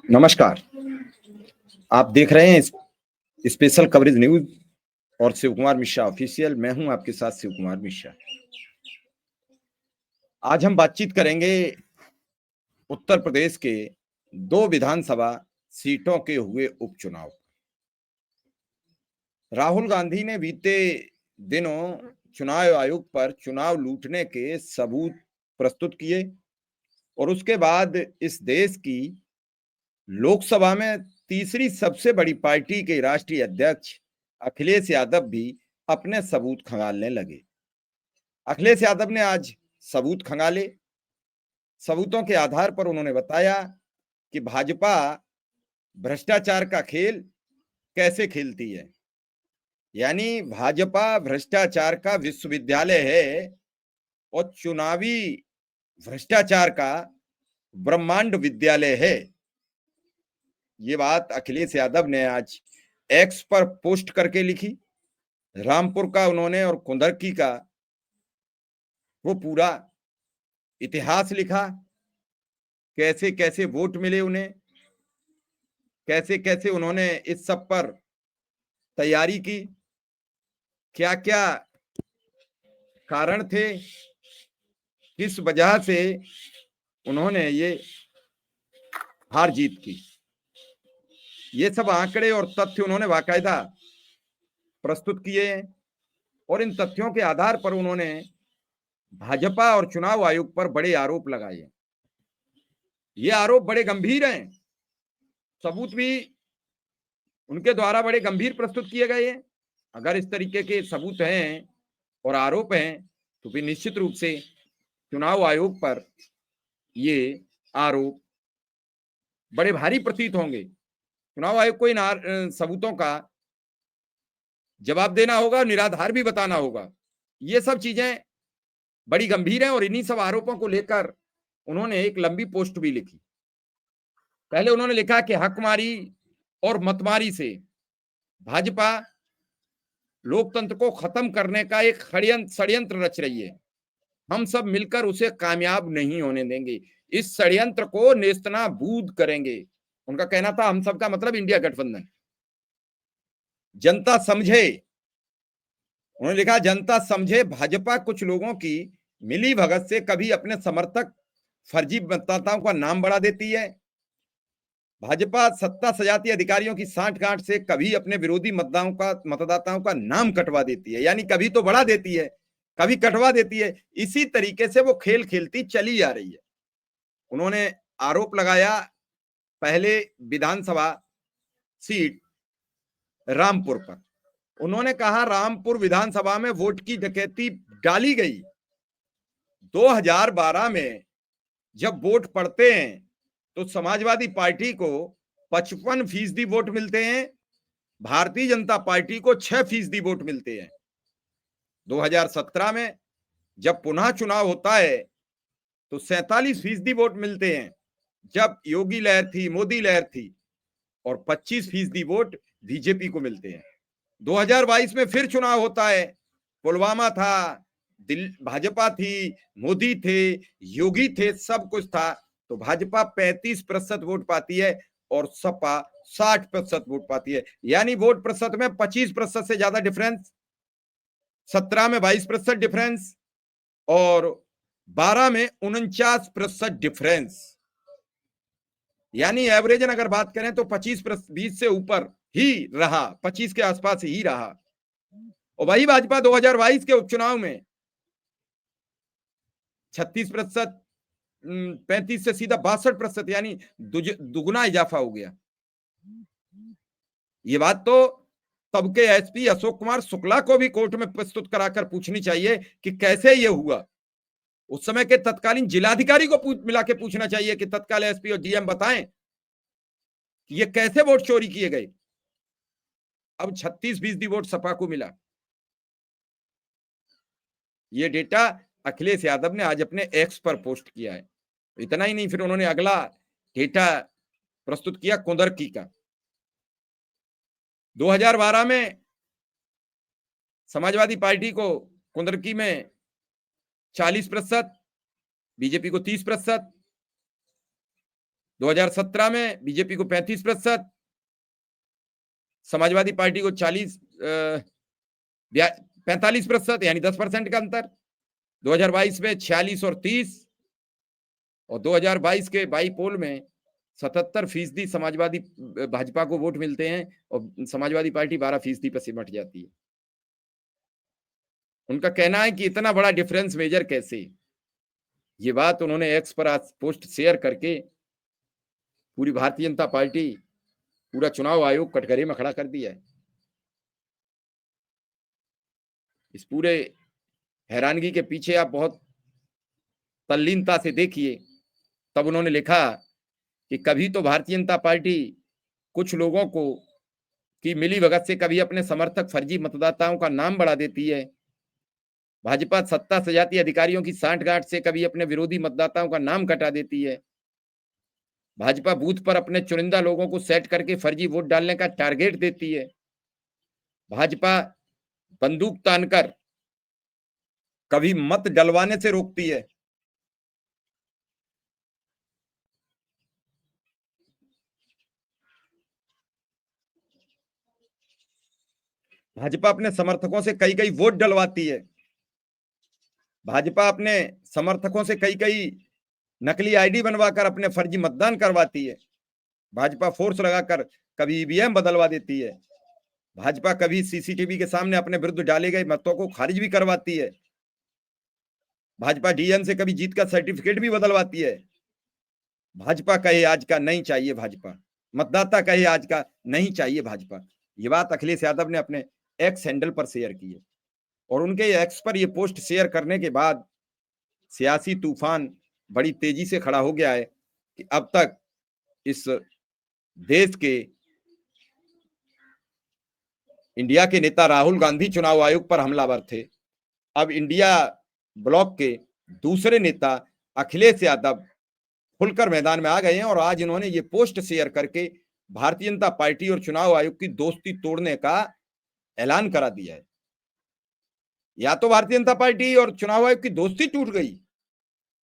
नमस्कार। आप देख रहे हैं स्पेशल कवरेज न्यूज और शिव कुमार मिश्रा ऑफिशियल। मैं हूं आपके साथ शिव कुमार मिश्रा। आज हम बातचीत करेंगे उत्तर प्रदेश के 2 विधानसभा सीटों के हुए उपचुनाव। राहुल गांधी ने बीते दिनों चुनाव आयोग पर चुनाव लूटने के सबूत प्रस्तुत किए और उसके बाद इस देश की लोकसभा में तीसरी सबसे बड़ी पार्टी के राष्ट्रीय अध्यक्ष अखिलेश यादव भी अपने सबूत खंगालने लगे। अखिलेश यादव ने आज सबूत खंगाले। सबूतों के आधार पर उन्होंने बताया कि भाजपा भ्रष्टाचार का खेल कैसे खेलती है। यानी भाजपा भ्रष्टाचार का विश्वविद्यालय है और चुनावी भ्रष्टाचार का ब्रह्मांड विद्यालय है। ये बात अखिलेश यादव ने आज एक्स पर पोस्ट करके लिखी। रामपुर का उन्होंने और कुंदरकी का वो पूरा इतिहास लिखा, कैसे कैसे वोट मिले उन्हें, कैसे कैसे उन्होंने इस सब पर तैयारी की, क्या क्या कारण थे, किस वजह से उन्होंने ये हार जीत की। ये सब आंकड़े और तथ्य उन्होंने बाकायदा प्रस्तुत किए हैं और इन तथ्यों के आधार पर उन्होंने भाजपा और चुनाव आयोग पर बड़े आरोप लगाए। ये आरोप बड़े गंभीर हैं, सबूत भी उनके द्वारा बड़े गंभीर प्रस्तुत किए गए हैं। अगर इस तरीके के सबूत हैं और आरोप हैं तो फिर निश्चित रूप से चुनाव आयोग पर ये आरोप बड़े भारी प्रतीत होंगे। चुनाव आयोग को इन सबूतों का जवाब देना होगा, निराधार भी बताना होगा। ये सब चीजें बड़ी गंभीर हैं और इन्हीं सब आरोपों को लेकर उन्होंने एक लंबी पोस्ट भी लिखी। पहले उन्होंने लिखा कि हकमारी और मतमारी से भाजपा लोकतंत्र को खत्म करने का एक षड्यंत्र रच रही है। हम सब मिलकर उसे कामयाब नहीं होने देंगे, इस षड्यंत्र को नेस्तनाबूद करेंगे। उनका कहना था हम सब का मतलब इंडिया गठबंधन। जनता समझे, उन्होंने लिखा, जनता समझे भाजपा कुछ लोगों की मिली भगत से कभी अपने समर्थक फर्जी मतदाताओं का नाम बढ़ा देती है। भाजपा सत्ता सजाती अधिकारियों की सांठगांठ से कभी अपने विरोधी मतदाताओं का नाम कटवा देती है। यानी कभी तो बढ़ा देती है, कभी कटवा देती है। इसी तरीके से वो खेल खेलती चली जा रही है। उन्होंने आरोप लगाया पहले विधानसभा सीट रामपुर पर। उन्होंने कहा रामपुर विधानसभा में वोट की डकैती डाली गई। 2012 में जब वोट पड़ते हैं तो समाजवादी पार्टी को 55% वोट मिलते हैं, भारतीय जनता पार्टी को 6% वोट मिलते हैं। 2017 में जब पुनः चुनाव होता है तो 47% वोट मिलते हैं, जब योगी लहर थी, मोदी लहर थी, और 25% वोट बीजेपी को मिलते हैं। 2022 में फिर चुनाव होता है, पुलवामा था, भाजपा थी, मोदी थे, योगी थे, सब कुछ था, तो भाजपा 35% वोट पाती है और सपा 60% वोट पाती है। यानी वोट प्रतिशत में 25% से ज्यादा डिफरेंस, 17 में 22% डिफरेंस और 12 में 49% डिफरेंस। यानी एवरेजन अगर बात करें तो 20 से ऊपर ही रहा, 25 के आसपास ही रहा। और वही भाजपा 2022 के उपचुनाव में 36%, 35 से सीधा 62%, यानी दुगुना इजाफा हो गया। ये बात तो तब के एसपी अशोक कुमार शुक्ला को भी कोर्ट में प्रस्तुत कराकर पूछनी चाहिए कि कैसे ये हुआ। उस समय के तत्कालीन जिलाधिकारी को मिला के पूछना चाहिए कि तत्काल एसपी और डीएम बताएं कि ये कैसे वोट चोरी किए गए। अब 36% वोट सपा को मिला। ये डेटा अखिलेश यादव ने आज अपने एक्स पर पोस्ट किया है। इतना ही नहीं, फिर उन्होंने अगला डेटा प्रस्तुत किया कुंदरकी का। 2012 में समाजवादी पार्टी को कुंदरकी में 40%, बीजेपी को 30%, 2017 में बीजेपी को 35%, समाजवादी पार्टी को 45%, यानी 10% का अंतर। 2022 में 46 और 30, और 2022 के बाई पोल में 77% समाजवादी भाजपा को वोट मिलते हैं और समाजवादी पार्टी 12% पर सिमट जाती है। उनका कहना है कि इतना बड़ा डिफरेंस मेजर कैसे। ये बात उन्होंने एक्स पर आज पोस्ट शेयर करके पूरी भारतीय जनता पार्टी, पूरा चुनाव आयोग कटघरे में खड़ा कर दिया है। इस पूरे हैरानगी के पीछे आप बहुत तल्लीनता से देखिए। तब उन्होंने लिखा कि कभी तो भारतीय जनता पार्टी कुछ लोगों को की मिलीभगत से कभी अपने समर्थक फर्जी मतदाताओं का नाम बढ़ा देती है। भाजपा सत्ता सजाती अधिकारियों की सांठगांठ से कभी अपने विरोधी मतदाताओं का नाम कटा देती है। भाजपा बूथ पर अपने चुनिंदा लोगों को सेट करके फर्जी वोट डालने का टारगेट देती है। भाजपा बंदूक तानकर कभी मत डलवाने से रोकती है। भाजपा अपने समर्थकों से कई कई वोट डलवाती है। भाजपा अपने समर्थकों से कई कई नकली आईडी बनवाकर अपने फर्जी मतदान करवाती है। भाजपा फोर्स लगाकर कभी ईवीएम बदलवा देती है। भाजपा कभी सीसीटीवी के सामने अपने विरुद्ध डाले गए मतों को खारिज भी करवाती है। भाजपा डीएम से कभी जीत का सर्टिफिकेट भी बदलवाती है। भाजपा कहे आज का नहीं चाहिए भाजपा, मतदाता कहे आज का नहीं चाहिए भाजपा। ये बात अखिलेश यादव ने अपने एक्स हैंडल पर शेयर की है, और उनके एक्स पर ये पोस्ट शेयर करने के बाद सियासी तूफान बड़ी तेजी से खड़ा हो गया है कि अब तक इस देश के इंडिया के नेता राहुल गांधी चुनाव आयोग पर हमलावर थे। अब इंडिया ब्लॉक के दूसरे नेता अखिलेश यादव खुलकर मैदान में आ गए हैं, और आज इन्होंने ये पोस्ट शेयर करके भारतीय जनता पार्टी और चुनाव आयोग की दोस्ती तोड़ने का ऐलान करा दिया है। या तो भारतीय जनता पार्टी और चुनाव आयोग की दोस्ती टूट गई,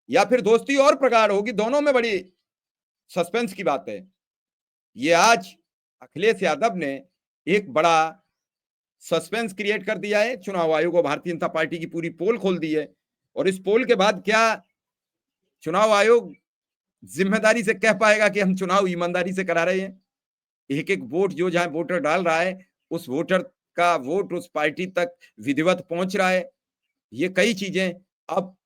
या फिर दोस्ती और प्रगाढ़ होगी। दोनों में बड़ी सस्पेंस की बात है। ये आज अखिलेश यादव ने एक बड़ा सस्पेंस क्रिएट कर दिया है। चुनाव आयोग और भारतीय जनता पार्टी की पूरी पोल खोल दी है, और इस पोल के बाद क्या चुनाव आयोग जिम्मेदारी से कह पाएगा कि हम चुनाव ईमानदारी से करा रहे हैं? एक एक वोट जो जहां वोटर डाल रहा है, उस वोटर का वोट उस पार्टी तक विधिवत पहुंच रहा है। ये कई चीजें अब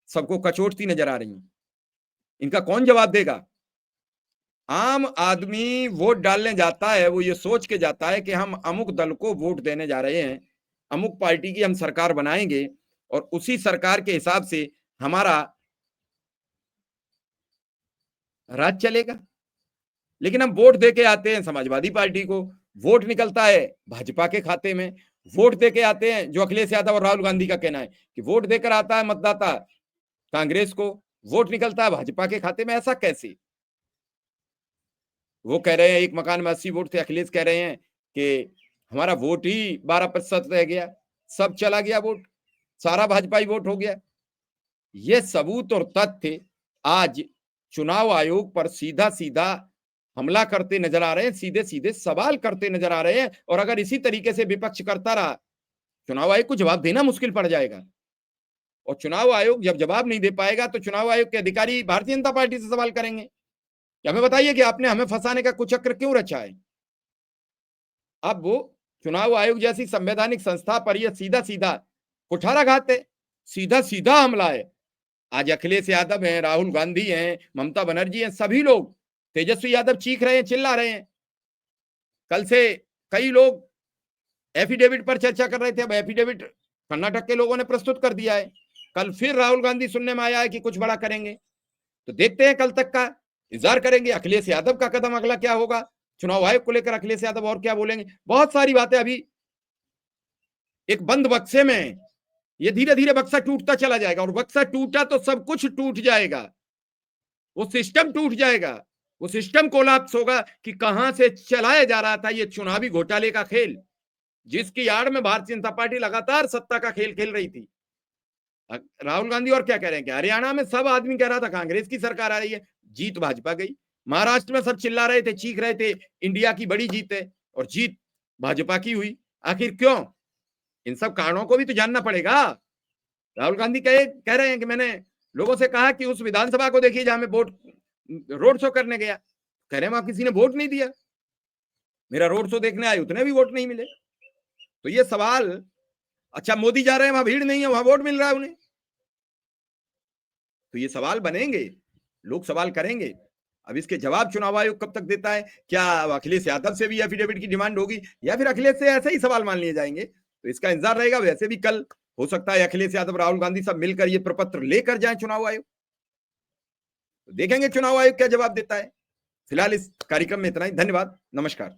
सबको कचोटती नजर आ रही हैं। इनका कौन जवाब देगा? आम आदमी वोट डालने जाता है, वो ये सोच के जाता है कि हम अमुक दल को वोट देने जा रहे हैं, अमुक पार्टी की हम सरकार बनाएंगे, और उसी सरकार के हिसाब से हमारा राज चलेगा। लेकिन हम वोट दे के आते हैं समाजवादी पार्टी को, वोट निकलता है भाजपा के खाते में। वोट दे के आते हैं, जो अखिलेश यादव और राहुल गांधी का कहना है कि वोट देकर आता है मतदाता कांग्रेस को, वोट निकलता है भाजपा के खाते में। ऐसा कैसे? वो कह रहे हैं एक मकान में 80 वोट थे, अखिलेश कह रहे हैं कि हमारा वोट ही 12% रह गया, सब चला गया वोट, सारा भाजपाई वोट हो गया। ये सबूत और तथ्य आज चुनाव आयोग पर सीधा सीधा हमला करते नजर आ रहे हैं, सीधे सीधे सवाल करते नजर आ रहे हैं। और अगर इसी तरीके से विपक्ष करता रहा, चुनाव आयोग को जवाब देना मुश्किल पड़ जाएगा। और चुनाव आयोग जब जवाब नहीं दे पाएगा, तो चुनाव आयोग के अधिकारी भारतीय जनता पार्टी से सवाल करेंगे कि हमें बताइए कि आपने हमें फंसाने का कुचक्र क्यों रचा है। अब वो चुनाव आयोग जैसी संवैधानिक संस्था पर यह सीधा सीधा कुठाराघात है, सीधा सीधा हमला है। आज अखिलेश यादव हैं, राहुल गांधी हैं, ममता बनर्जी हैं, सभी लोग, तेजस्वी यादव चीख रहे हैं, चिल्ला रहे हैं। कल से कई लोग एफिडेविट पर चर्चा कर रहे थे, अब एफिडेविट कर्नाटक के लोगों ने प्रस्तुत कर दिया है। कल फिर राहुल गांधी सुनने में आया है कि कुछ बड़ा करेंगे, तो देखते हैं, कल तक का इंतजार करेंगे अखिलेश यादव का कदम अगला क्या होगा। चुनाव आयोग को लेकर अखिलेश यादव और क्या बोलेंगे? बहुत सारी बातें अभी एक बंद बक्से में, ये धीरे धीरे बक्सा टूटता चला जाएगा, और बक्सा टूटा तो सब कुछ टूट जाएगा, वो सिस्टम टूट जाएगा, वो सिस्टम कोलैप्स होगा कि कहां से चलाया जा रहा था ये चुनावी घोटाले का खेल, जिसकी आड़ में भारतीय जनता पार्टी लगातार सत्ता का खेल खेल रही थी। राहुल गांधी और क्या कह रहे हैं कि हरियाणा में सब आदमी कह रहा था कांग्रेस की सरकार आ रही है, जीत भाजपा गई। महाराष्ट्र में सब चिल्ला रहे थे, चीख रहे थे, इंडिया की बड़ी जीत है, और जीत भाजपा की हुई। आखिर क्यों? इन सब कारणों को भी तो जानना पड़ेगा। राहुल गांधी कह रहे हैं कि मैंने लोगों से कहा कि उस विधानसभा को देखिए जहां मैं वोट रोड शो करने गया, कह रहे हैं वहां किसी ने वोट नहीं दिया, मेरा रोड शो देखने आए उतने भी वोट नहीं मिले। तो ये सवाल, अच्छा मोदी जा रहे हैं वहां भीड़ नहीं है, वहां वोट मिल रहा है उन्हें, तो ये सवाल बनेंगे, लोग सवाल करेंगे। अब इसके जवाब चुनाव आयोग कब तक देता है? क्या अखिलेश यादव से भी एफिडेविट की डिमांड होगी, या फिर अखिलेश से ऐसे ही सवाल मान लिए जाएंगे? तो इसका इंतजार रहेगा। वैसे भी कल हो सकता है अखिलेश यादव, राहुल गांधी सब मिलकर ये प्रपत्र लेकर जाए चुनाव आयोग, तो देखेंगे चुनाव आयोग क्या जवाब देता है। फिलहाल इस कार्यक्रम में इतना ही। धन्यवाद, नमस्कार।